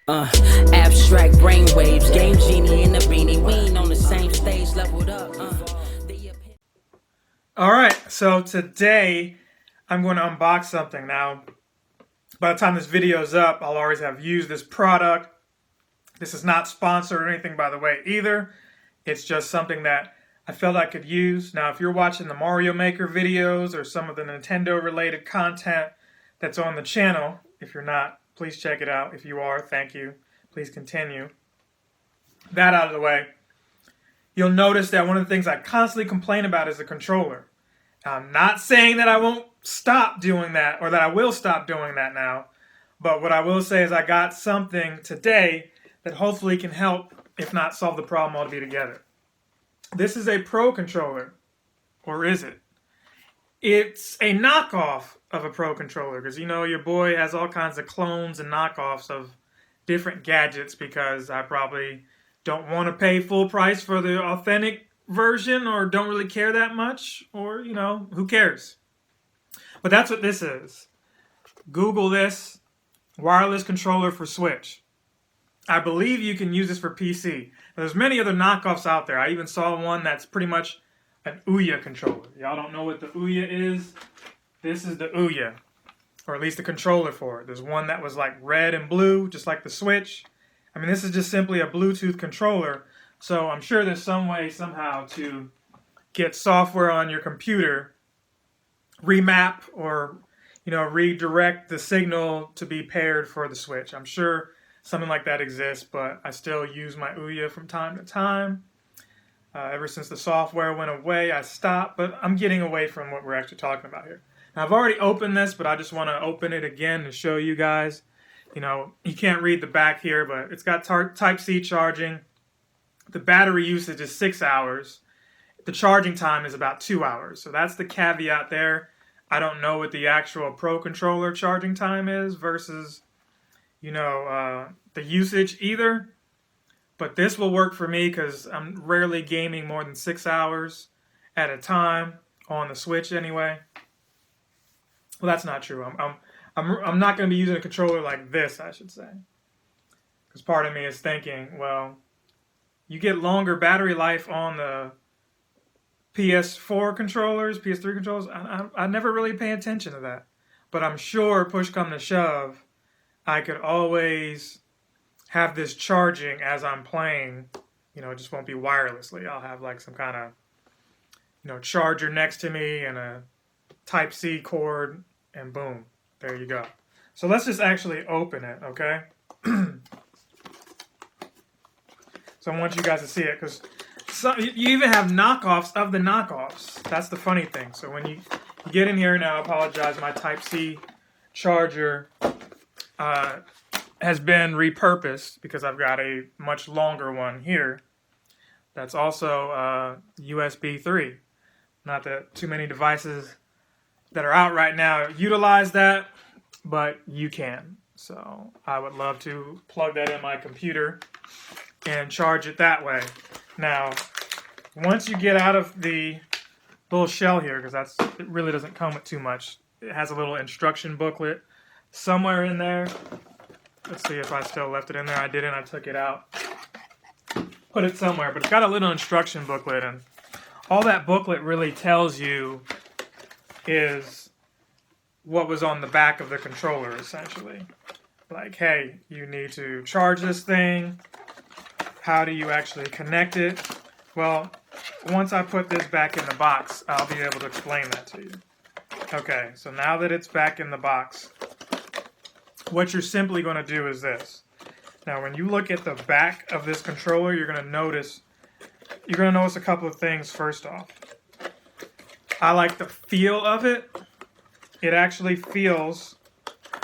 Abstract brainwaves, game genie in the beanie. We ain't on the same stage, leveled up. Alright, so today I'm going to unbox something. Now, by the time this video is up, I'll always have used this product. This is not sponsored or anything, by the way, either. It's just something that I felt I could use. Now, if you're watching the Mario Maker videos or some of the Nintendo-related content that's on the channel, if you're not, please check it out. If you are, thank you. Please continue. That out of the way. You'll notice that one of the things I constantly complain about is the controller. I'm not saying that I won't stop doing that or that I will stop doing that now. But what I will say is I got something today that hopefully can help, if not solve the problem altogether. This is a Pro controller. Or is it? It's a knockoff of a Pro controller, because you know your boy has all kinds of clones and knockoffs of different gadgets because I probably don't want to pay full price for the authentic version or don't really care that much, or you know, who cares? But that's what this is. Google this, wireless controller for Switch. I believe you can use this for PC. There's many other knockoffs out there. I even saw one that's pretty much an OYHG controller. Y'all don't know what the OYHG is? This is the OYHG, or at least the controller for it. There's one that was like red and blue, just like the Switch. I mean, this is just simply a Bluetooth controller, so I'm sure there's some way somehow to get software on your computer, remap or, you know, redirect the signal to be paired for the Switch. I'm sure something like that exists, but I still use my OYHG from time to time. Ever since the software went away, I stopped, but I'm getting away from what we're actually talking about here. Now, I've already opened this, but I just want to open it again to show you guys. You know, you can't read the back here, but it's got Type-C charging. The battery usage is 6 hours. The charging time is about 2 hours. So that's the caveat there. I don't know what the actual Pro controller charging time is versus, you know, the usage either. But this will work for me because I'm rarely gaming more than 6 hours at a time on the Switch anyway. Well, that's not true. I'm not going to be using a controller like this, I should say. Because part of me is thinking, well, you get longer battery life on the PS4 controllers, PS3 controllers. I never really pay attention to that. But I'm sure, push come to shove, I could always have this charging as I'm playing. You know, it just won't be wirelessly. I'll have like some kind of, you know, charger next to me and a Type-C cord, and boom, there you go. So let's just actually open it, okay? So I want you guys to see it, because you even have knockoffs of the knockoffs. That's the funny thing. So when you get in here now, I apologize, my Type-C charger has been repurposed because I've got a much longer one here that's also USB 3. Not that too many devices that are out right now utilize that, but you can. So I would love to plug that in my computer and charge it that way. Now, once you get out of the little shell here, because it really doesn't come with too much, it has a little instruction booklet somewhere in there. Let's see if I still left it in there. I didn't. I took it out. Put it somewhere, but it's got a little instruction booklet, and all that booklet really tells you is what was on the back of the controller, essentially. Like, hey, you need to charge this thing. How do you actually connect it? Well, once I put this back in the box, I'll be able to explain that to you. Okay, so now that it's back in the box, what you're simply going to do is this. Now, when you look at the back of this controller, you're going to notice a couple of things first off. I like the feel of it. It actually feels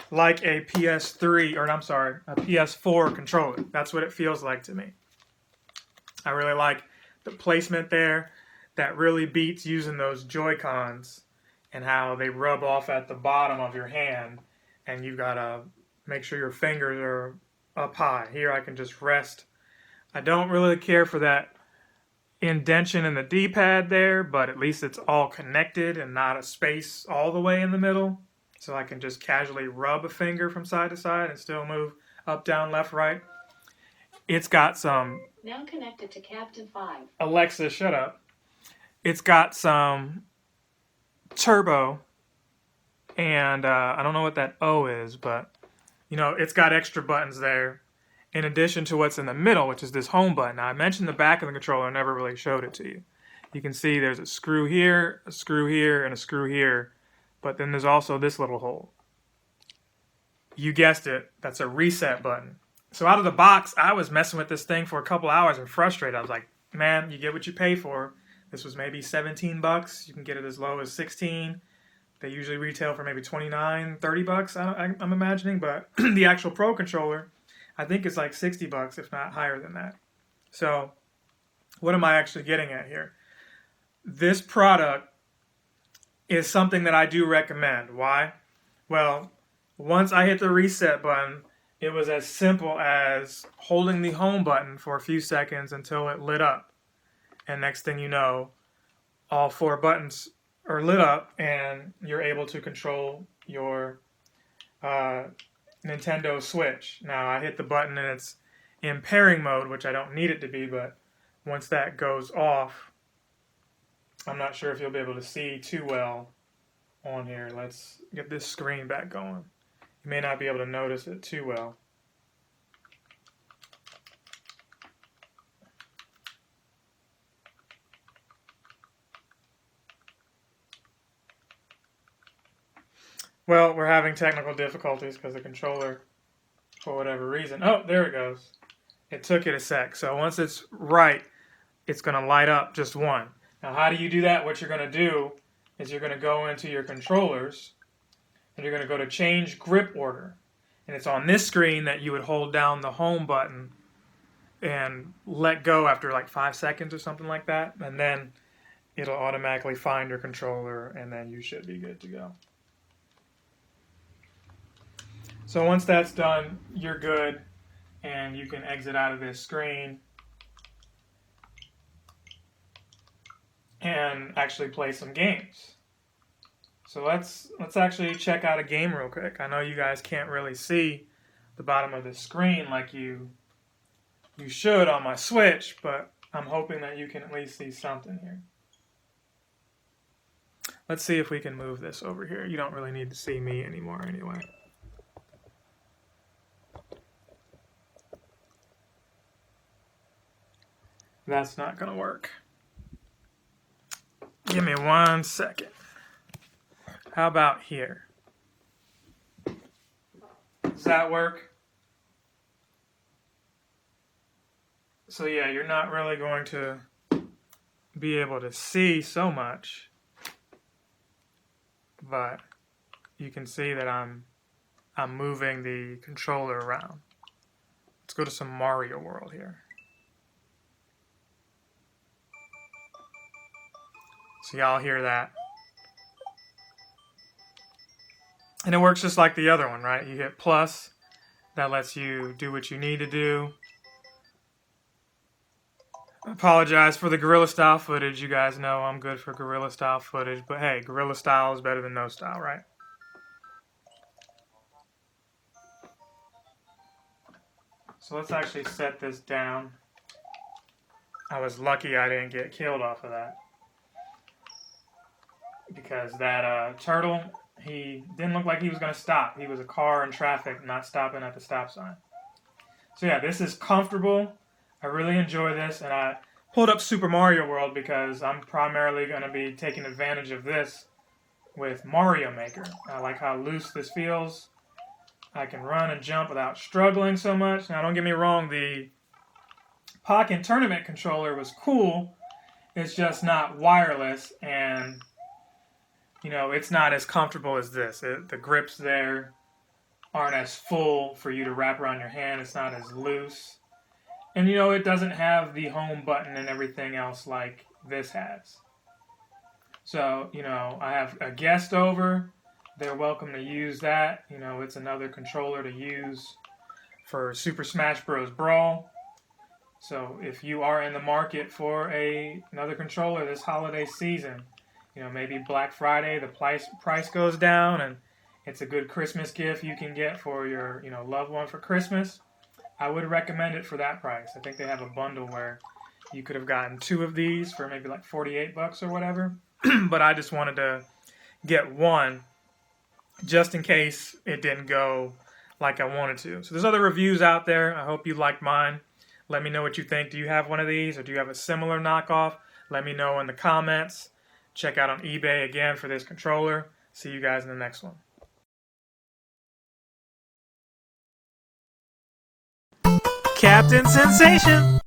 like a PS3, or I'm sorry, a PS4 controller. That's what it feels like to me. I really like the placement there. That really beats using those Joy-Cons and how they rub off at the bottom of your hand, and you've got to make sure your fingers are up high. Here I can just rest. I don't really care for that indentation in the D-pad there, but at least it's all connected and not a space all the way in the middle. So I can just casually rub a finger from side to side and still move. up, down, left, right. It's got some... Now connected to Captain 5. Alexa, shut up. It's got some turbo, and I don't know what that O is, but, you know, it's got extra buttons there in addition to what's in the middle, which is this home button. Now, I mentioned the back of the controller. I never really showed it to you. You can see there's a screw here, and a screw here, but then there's also this little hole. You guessed it, that's a reset button. So out of the box, I was messing with this thing for a couple hours and frustrated. I was like, man, you get what you pay for. This was maybe 17 bucks. You can get it as low as 16. They usually retail for maybe 29, 30 bucks, I'm imagining. But the actual Pro controller, I think it's like 60 bucks, if not higher than that. So what am I actually getting at here? This product is something that I do recommend. Why? Well, once I hit the reset button, it was as simple as holding the home button for a few seconds until it lit up. And next thing you know, all 4 buttons are lit up and you're able to control your Nintendo Switch. Now, I hit the button and it's in pairing mode, which I don't need it to be, but once that goes off, I'm not sure if you'll be able to see too well on here. Let's get this screen back going. You may not be able to notice it too well. Well, we're having technical difficulties because the controller, for whatever reason... Oh, there it goes. It took it a sec. So once it's right, it's going to light up just one. Now, how do you do that? What you're going to do is you're going to go into your controllers, and you're going to go to change grip order. And it's on this screen that you would hold down the home button and let go after like 5 seconds or something like that. And then it'll automatically find your controller, and then you should be good to go. So once that's done, you're good, and you can exit out of this screen and actually play some games. So let's actually check out a game real quick. I know you guys can't really see the bottom of the screen like you should on my Switch, but I'm hoping that you can at least see something here. Let's see if we can move this over here. You don't really need to see me anymore anyway. That's not going to work. Give me 1 second. How about here? Does that work? So yeah, you're not really going to be able to see so much, but you can see that I'm moving the controller around. Let's go to some Mario World here. So y'all hear that? And it works just like the other one, right? You hit plus, that lets you do what you need to do. I apologize for the guerrilla style footage. You guys know I'm good for guerrilla style footage, but hey, guerrilla style is better than no style, right? So let's actually set this down. I was lucky I didn't get killed off of that, because that turtle, he didn't look like he was going to stop. He was a car in traffic, not stopping at the stop sign. So yeah, this is comfortable. I really enjoy this, and I pulled up Super Mario World because I'm primarily going to be taking advantage of this with Mario Maker. I like how loose this feels. I can run and jump without struggling so much. Now, don't get me wrong, the Pokken Tournament controller was cool. It's just not wireless, and you know, it's not as comfortable as this. The grips there aren't as full for you to wrap around your hand. It's not as loose. And, you know, it doesn't have the home button and everything else like this has. So, you know, I have a guest over. They're welcome to use that. You know, it's another controller to use for Super Smash Bros. Brawl. So if you are in the market for another controller this holiday season, you know, maybe Black Friday, the price goes down and It's a good Christmas gift you can get for your, loved one for Christmas. I would recommend it for that price. I think they have a bundle where you could have gotten 2 of these for maybe like $48 or whatever. But I just wanted to get one just in case it didn't go like I wanted to. So there's other reviews out there. I hope you like mine. Let me know what you think. Do you have one of these, or do you have a similar knockoff? Let me know in the comments. Check out on eBay again for this controller. See you guys in the next one. Captain Sensation!